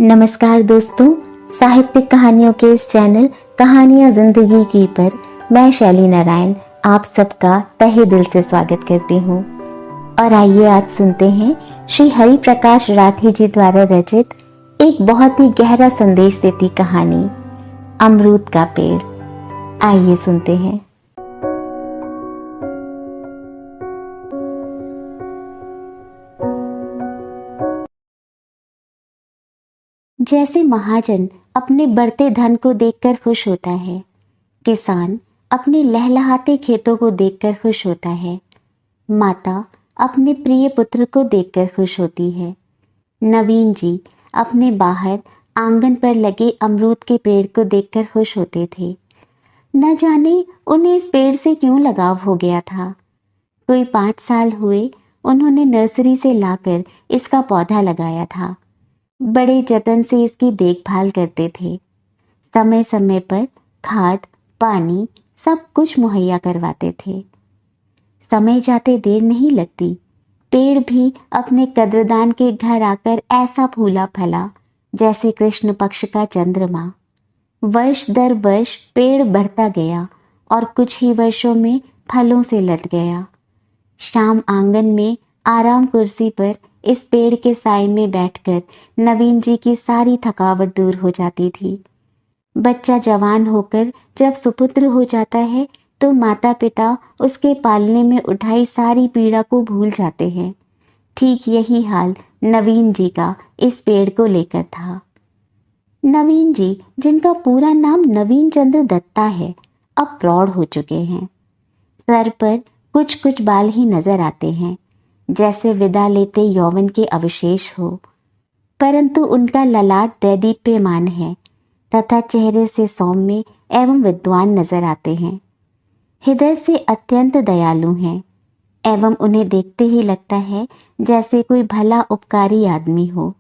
नमस्कार दोस्तों, साहित्यिक कहानियों के इस चैनल कहानियां जिंदगी की पर मैं शैली नारायण आप सबका तहे दिल से स्वागत करती हूँ। और आइए आज सुनते हैं श्री हरि प्रकाश राठी जी द्वारा रचित एक बहुत ही गहरा संदेश देती कहानी अमरूद का पेड़। आइए सुनते हैं। जैसे महाजन अपने बढ़ते धन को देखकर खुश होता है, किसान अपने लहलहाते खेतों को देखकर खुश होता है, माता अपने प्रिय पुत्र को देखकर खुश होती है, नवीन जी अपने बाहर आंगन पर लगे अमरूद के पेड़ को देखकर खुश होते थे। न जाने उन्हें इस पेड़ से क्यों लगाव हो गया था। कोई 5 साल हुए उन्होंने नर्सरी से लाकर इसका पौधा लगाया था। बड़े जतन से इसकी देखभाल करते थे। समय समय पर खाद, पानी सब कुछ मुहैया करवाते थे। समय जाते देर नहीं लगती, पेड़ भी अपने कद्रदान के घर आकर ऐसा फूला फला जैसे कृष्ण पक्ष का चंद्रमा। वर्ष दर वर्ष पेड़ बढ़ता गया और कुछ ही वर्षों में फलों से लद गया। शाम आंगन में आराम कुर्सी पर इस पेड़ के साए में बैठकर नवीन जी की सारी थकावट दूर हो जाती थी। बच्चा जवान होकर जब सुपुत्र हो जाता है तो माता पिता उसके पालने में उठाई सारी पीड़ा को भूल जाते हैं। ठीक यही हाल नवीन जी का इस पेड़ को लेकर था। नवीन जी, जिनका पूरा नाम नवीन चंद्र दत्ता है, अब प्रौढ़ हो चुके हैं। सर पर कुछ कुछ बाल ही नजर आते हैं, जैसे विदा लेते यौवन के अवशेष हो, परंतु उनका ललाट दैदीप्यमान है तथा चेहरे से सौम्य एवं विद्वान नजर आते हैं। हृदय से अत्यंत दयालु हैं एवं उन्हें देखते ही लगता है जैसे कोई भला उपकारी आदमी हो।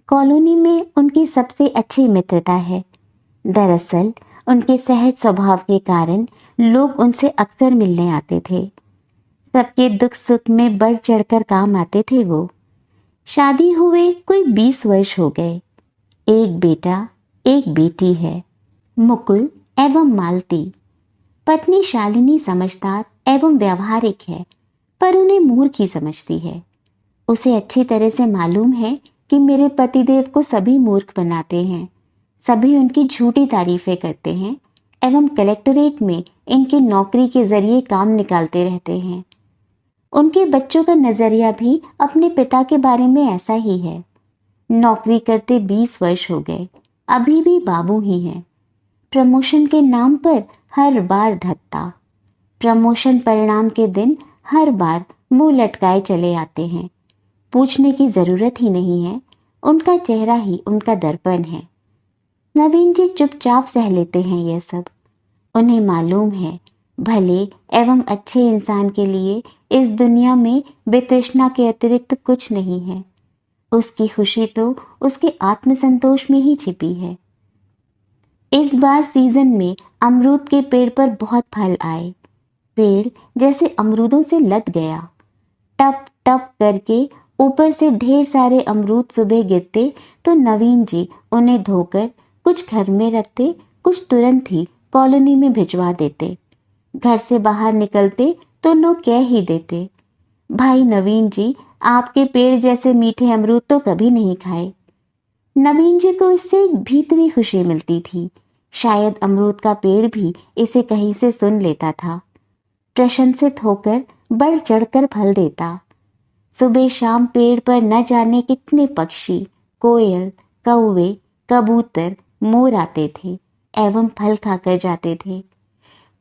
कॉलोनी में उनकी सबसे अच्छी मित्रता है। दरअसल उनके सहज स्वभाव के कारण लोग उनसे अक्सर मिलने आते थे। सबके दुख सुख में बढ़ चढ़कर काम आते थे वो। शादी हुए कोई 20 वर्ष हो गए। एक बेटा एक बेटी है, मुकुल एवं मालती। पत्नी शालिनी समझदार एवं व्यवहारिक है, पर उन्हें मूर्ख ही समझती है। उसे अच्छी तरह से मालूम है कि मेरे पतिदेव को सभी मूर्ख बनाते हैं, सभी उनकी झूठी तारीफें करते हैं एवं कलेक्टरेट में इनकी नौकरी के जरिए काम निकालते रहते हैं। उनके बच्चों का नजरिया भी अपने पिता के बारे में ऐसा ही है। नौकरी करते 20 वर्ष हो गए, अभी भी बाबू ही हैं। प्रमोशन के नाम पर हर बार धत्ता। प्रमोशन परिणाम के दिन हर बार मुंह लटकाए चले आते हैं। पूछने की जरूरत ही नहीं है, उनका चेहरा ही उनका दर्पण है। नवीन जी चुपचाप सह लेते हैं यह सब। उन्हें मालूम है भले एवं अच्छे इंसान के लिए इस दुनिया में बेतृष्णा के अतिरिक्त कुछ नहीं है। उसकी खुशी तो उसके आत्मसंतोष में ही छिपी है। इस बार सीजन में अमरूद के पेड़ पर बहुत फल आए। पेड़ जैसे अमरूदों से लद गया। टप टप करके ऊपर से ढेर सारे अमरूद सुबह गिरते तो नवीन जी उन्हें धोकर कुछ घर में रखते, कुछ तुरंत ही कॉलोनी में भिजवा देते। घर से बाहर निकलते तो लोग कह ही देते, भाई नवीन जी, आपके पेड़ जैसे मीठे अमरूद तो कभी नहीं खाए। नवीन जी को इससे एक भीतरी खुशी मिलती थी। शायद अमरूद का पेड़ भी इसे कहीं से सुन लेता था। प्रशंसित होकर बढ़ चढ़कर फल देता। सुबह शाम पेड़ पर न जाने कितने पक्षी, कोयल, कौवे, कबूतर, मोर आते थे एवं फल खाकर जाते थे।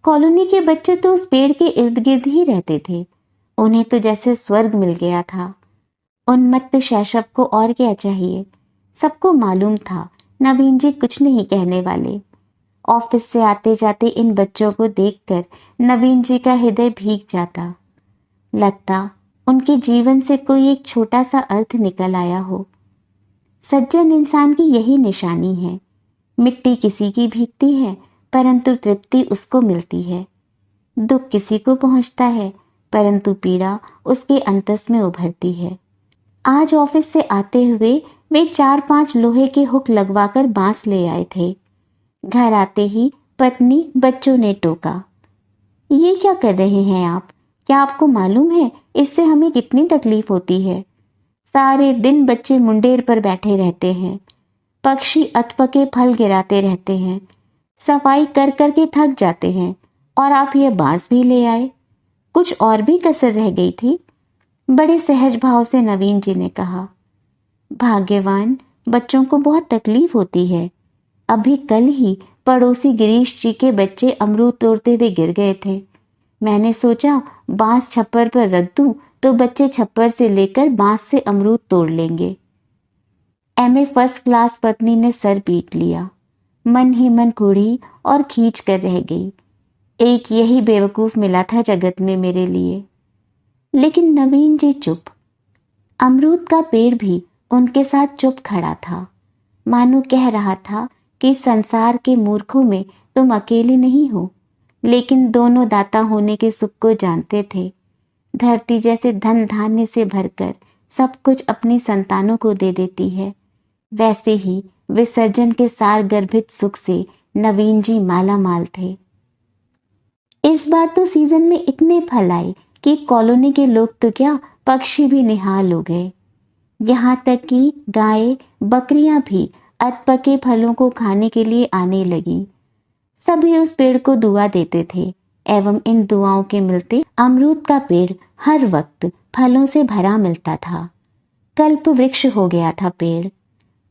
कॉलोनी के बच्चे तो उस पेड़ के इर्द गिर्द ही रहते थे। उन्हें तो जैसे स्वर्ग मिल गया था। उन्मत्त शैशव को और क्या चाहिए। सबको मालूम था नवीन जी कुछ नहीं कहने वाले। ऑफिस से आते जाते इन बच्चों को देखकर नवीन जी का हृदय भीग जाता। लगता उनके जीवन से कोई एक छोटा सा अर्थ निकल आया हो। सज्जन इंसान की यही निशानी है। मिट्टी किसी की भीगती है, परंतु तृप्ति उसको मिलती है। दुख किसी को पहुंचता है, परंतु पीड़ा उसके अंतस में उभरती है। आज ऑफिस से आते हुए वे 4-5 लोहे के हुक लगवाकर बांस ले आए थे। घर आते ही पत्नी बच्चों ने टोका, ये क्या कर रहे हैं आप? क्या आपको मालूम है इससे हमें कितनी तकलीफ होती है? सारे दिन बच्चे मुंडेर पर बैठे रहते हैं, पक्षी अधपके फल गिराते रहते हैं, सफाई कर कर के थक जाते हैं, और आप ये बांस भी ले आए। कुछ और भी कसर रह गई थी? बड़े सहज भाव से नवीन जी ने कहा। भाग्यवान बच्चों को बहुत तकलीफ होती है। अभी कल ही पड़ोसी गिरीश जी के बच्चे अमरूद तोड़ते हुए गिर गए थे। मैंने सोचा बांस छप्पर पर रख दूं तो बच्चे छप्पर से लेकर बांस से अमरूद तोड़ लेंगे। एमए फर्स्ट क्लास पत्नी ने सर पीट लिया, मन ही मन कुढ़ी और खींच कर रह गई। एक यही बेवकूफ मिला था जगत में मेरे लिए। लेकिन नवीन जी चुप। अमरूद का पेड़ भी उनके साथ चुप खड़ा था, मानो कह रहा था कि संसार के मूर्खों में तुम अकेले नहीं हो, लेकिन दोनों दाता होने के सुख को जानते थे। धरती जैसे धन धान्य से भरकर सब कुछ अपनी संतानों को दे देती है, वैसे ही विसर्जन के सार गर्भित सुख से नवीन जी माला माल थे। इस बार तो सीजन में इतने फल आए कि कॉलोनी के लोग तो क्या, पक्षी भी निहाल हो गए। यहाँ तक कि गाय बकरियां भी अधपके फलों को खाने के लिए आने लगी। सभी उस पेड़ को दुआ देते थे एवं इन दुआओं के मिलते अमरूद का पेड़ हर वक्त फलों से भरा मिलता था। कल्प वृक्ष हो गया था पेड़।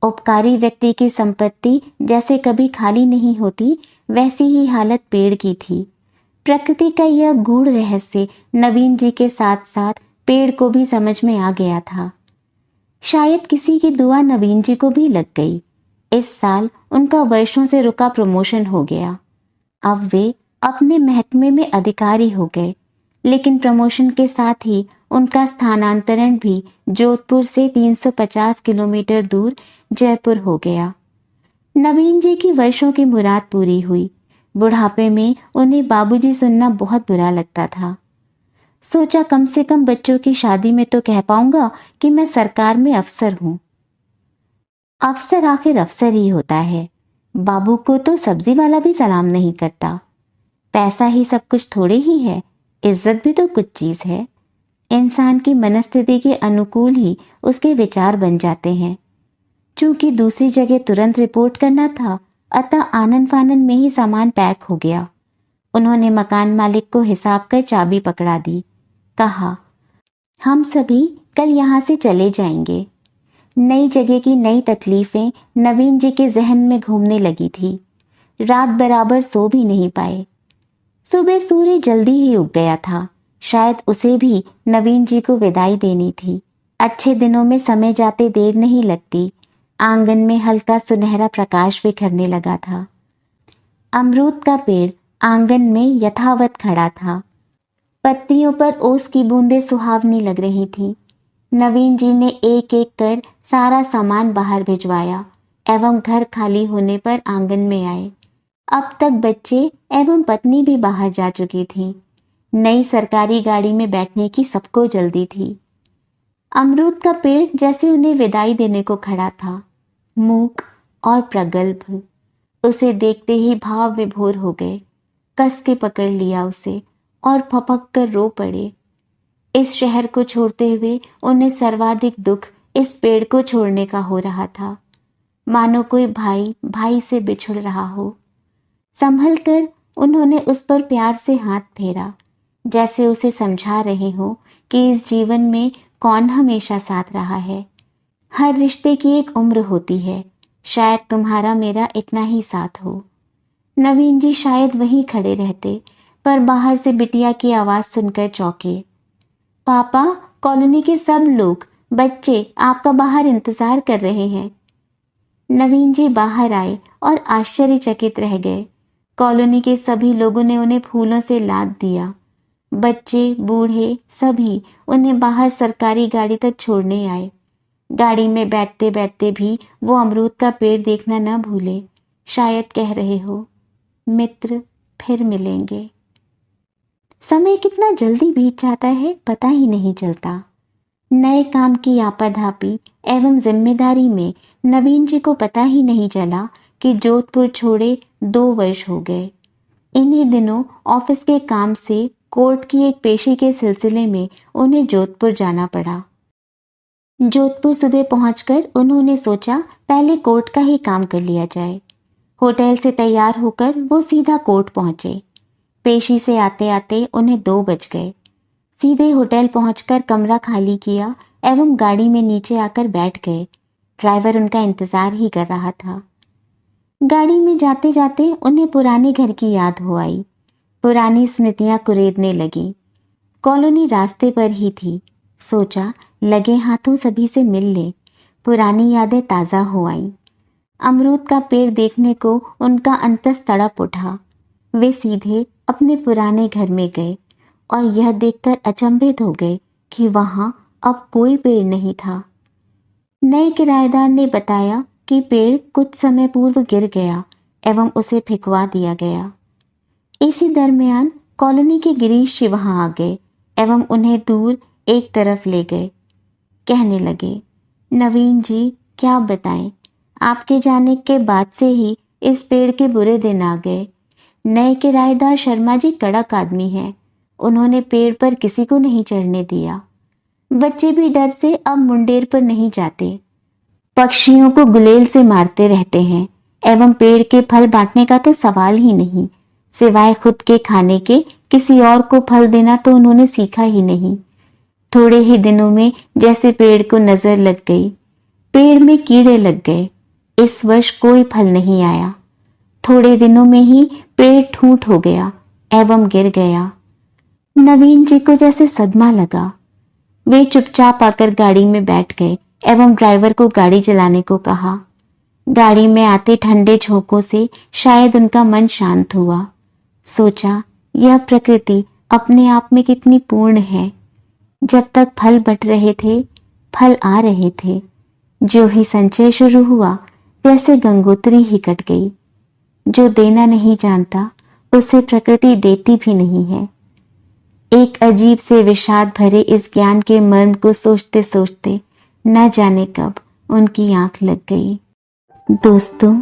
उपकारी व्यक्ति की संपत्ति जैसे कभी खाली नहीं होती, वैसी ही हालत पेड़ की थी। प्रकृति का यह गूढ़ रहस्य नवीन जी के साथ साथ पेड़ को भी समझ में आ गया था। शायद किसी की दुआ नवीन जी को भी लग गई। इस साल उनका वर्षों से रुका प्रमोशन हो गया। अब वे अपने महकमे में अधिकारी हो गए, लेकिन प्रमोशन के साथ ही उनका स्थानांतरण भी जोधपुर से 350 किलोमीटर दूर जयपुर हो गया। नवीन जी की वर्षों की मुराद पूरी हुई। बुढ़ापे में उन्हें बाबूजी सुनना बहुत बुरा लगता था। सोचा कम से कम बच्चों की शादी में तो कह पाऊंगा कि मैं सरकार में अफसर हूं। अफसर आखिर अफसर ही होता है। बाबू को तो सब्जी वाला भी सलाम नहीं करता। पैसा ही सब कुछ थोड़े ही है, इज्जत भी तो कुछ चीज है। इंसान की मनस्थिति के अनुकूल ही उसके विचार बन जाते हैं। चूंकि दूसरी जगह तुरंत रिपोर्ट करना था, अतः आनन फानन में ही सामान पैक हो गया। उन्होंने मकान मालिक को हिसाब कर चाबी पकड़ा दी। कहा, हम सभी कल यहाँ से चले जाएंगे। नई जगह की नई तकलीफें नवीन जी के जहन में घूमने लगी थी। रात बराबर सो भी नहीं पाए। सुबह सूर्य जल्दी ही उग गया था। शायद उसे भी नवीन जी को विदाई देनी थी। अच्छे दिनों में समय जाते देर नहीं लगती। आंगन में हल्का सुनहरा प्रकाश बिखरने लगा था। अमरूद का पेड़ आंगन में यथावत खड़ा था। पत्तियों पर ओस की बूंदें सुहावनी लग रही थीं। नवीन जी ने एक एक कर सारा सामान बाहर भिजवाया एवं घर खाली होने पर आंगन में आए। अब तक बच्चे एवं पत्नी भी बाहर जा चुकी थी। नई सरकारी गाड़ी में बैठने की सबको जल्दी थी। अमरूद का पेड़ जैसे उन्हें विदाई देने को खड़ा था, मूक और प्रगल्भ। उसे देखते ही भाव विभोर हो गए। कस के पकड़ लिया उसे और फपक कर रो पड़े। इस शहर को छोड़ते हुए उन्हें सर्वाधिक दुख इस पेड़ को छोड़ने का हो रहा था, मानो कोई भाई भाई से बिछुड़ रहा हो। संभल कर उन्होंने उस पर प्यार से हाथ फेरा, जैसे उसे समझा रहे हो कि इस जीवन में कौन हमेशा साथ रहा है। हर रिश्ते की एक उम्र होती है, शायद तुम्हारा मेरा इतना ही साथ हो। नवीन जी शायद वहीं खड़े रहते, पर बाहर से बिटिया की आवाज सुनकर चौंके। पापा, कॉलोनी के सब लोग, बच्चे आपका बाहर इंतजार कर रहे हैं। नवीन जी बाहर आए और आश्चर्यचकित रह गए। कॉलोनी के सभी लोगों ने उन्हें फूलों से लाद दिया। बच्चे, बूढ़े सभी उन्हें बाहर सरकारी गाड़ी तक छोड़ने आए। गाड़ी में बैठते बैठते भी वो अमरूद का पेड़ देखना न भूले। शायद कह रहे हो, मित्र फिर मिलेंगे। समय कितना जल्दी बीत जाता है, पता ही नहीं चलता। नए काम की आपाधापी एवं जिम्मेदारी में नवीन जी को पता ही नहीं चला कि जोधपुर छोड़े 2 वर्ष हो गए। इन्हीं दिनों ऑफिस के काम से कोर्ट की एक पेशी के सिलसिले में उन्हें जोधपुर जाना पड़ा। जोधपुर सुबह पहुंचकर उन्होंने सोचा पहले कोर्ट का ही काम कर लिया जाए। होटल से तैयार होकर वो सीधा कोर्ट पहुंचे। पेशी से आते आते उन्हें 2 बज गए। सीधे होटल पहुंचकर कमरा खाली किया एवं गाड़ी में नीचे आकर बैठ गए। ड्राइवर उनका इंतजार ही कर रहा था। गाड़ी में जाते जाते उन्हें पुराने घर की याद हो आई। पुरानी स्मृतियां कुरेदने लगी। कॉलोनी रास्ते पर ही थी। सोचा लगे हाथों सभी से मिल ले। पुरानी यादें ताज़ा हो आईं। अमरूद का पेड़ देखने को उनका अंतस तड़प उठा। वे सीधे अपने पुराने घर में गए और यह देखकर अचंभित हो गए कि वहां अब कोई पेड़ नहीं था। नए किराएदार ने बताया कि पेड़ कुछ समय पूर्व गिर गया एवं उसे फेंकवा दिया गया। इसी दरमियान कॉलोनी के गिरीश जी वहां आ गए एवं उन्हें दूर एक तरफ ले गए। कहने लगे, नवीन जी क्या बताएं, आपके जाने के बाद से ही इस पेड़ के बुरे दिन आ गए। नए किराएदार शर्मा जी कड़क आदमी हैं। उन्होंने पेड़ पर किसी को नहीं चढ़ने दिया। बच्चे भी डर से अब मुंडेर पर नहीं जाते। पक्षियों को गुलेल से मारते रहते हैं एवं पेड़ के फल बांटने का तो सवाल ही नहीं। सिवाय खुद के खाने के किसी और को फल देना तो उन्होंने सीखा ही नहीं। थोड़े ही दिनों में जैसे पेड़ को नजर लग गई। पेड़ में कीड़े लग गए। इस वर्ष कोई फल नहीं आया। थोड़े दिनों में ही पेड़ ठूंठ हो गया एवं गिर गया। नवीन जी को जैसे सदमा लगा। वे चुपचाप आकर गाड़ी में बैठ गए एवं ड्राइवर को गाड़ी चलाने को कहा। गाड़ी में आते ठंडे झोंकों से शायद उनका मन शांत हुआ। सोचा यह प्रकृति अपने आप में कितनी पूर्ण है। जब तक फल बट रहे थे, फल आ रहे थे। जो ही संचय शुरू हुआ जैसे गंगोत्री ही कट गई। जो देना नहीं जानता उसे प्रकृति देती भी नहीं है। एक अजीब से विषाद भरे इस ज्ञान के मर्म को सोचते सोचते न जाने कब उनकी आंख लग गई। दोस्तों,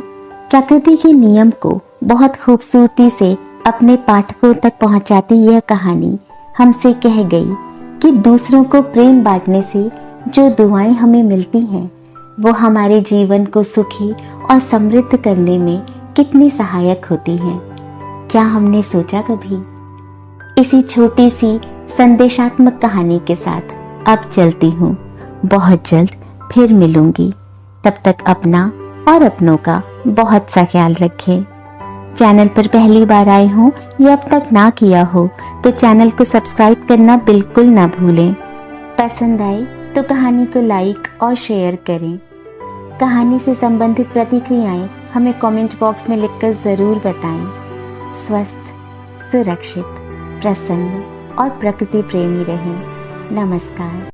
प्रकृति के नियम को बहुत खूबसूरती से अपने पाठकों तक पहुंचाती यह कहानी हमसे कह गई कि दूसरों को प्रेम बांटने से जो दुआएं हमें मिलती हैं वो हमारे जीवन को सुखी और समृद्ध करने में कितनी सहायक होती हैं। क्या हमने सोचा कभी? इसी छोटी सी संदेशात्मक कहानी के साथ अब चलती हूँ। बहुत जल्द फिर मिलूंगी। तब तक अपना और अपनों का बहुत सा ख्याल रखें। चैनल पर पहली बार आए हो या अब तक ना किया हो तो चैनल को सब्सक्राइब करना बिल्कुल ना भूलें। पसंद आए तो कहानी को लाइक और शेयर करें। कहानी से संबंधित प्रतिक्रियाएं हमें कमेंट बॉक्स में लिखकर जरूर बताएं। स्वस्थ, सुरक्षित, प्रसन्न और प्रकृति प्रेमी रहें। नमस्कार।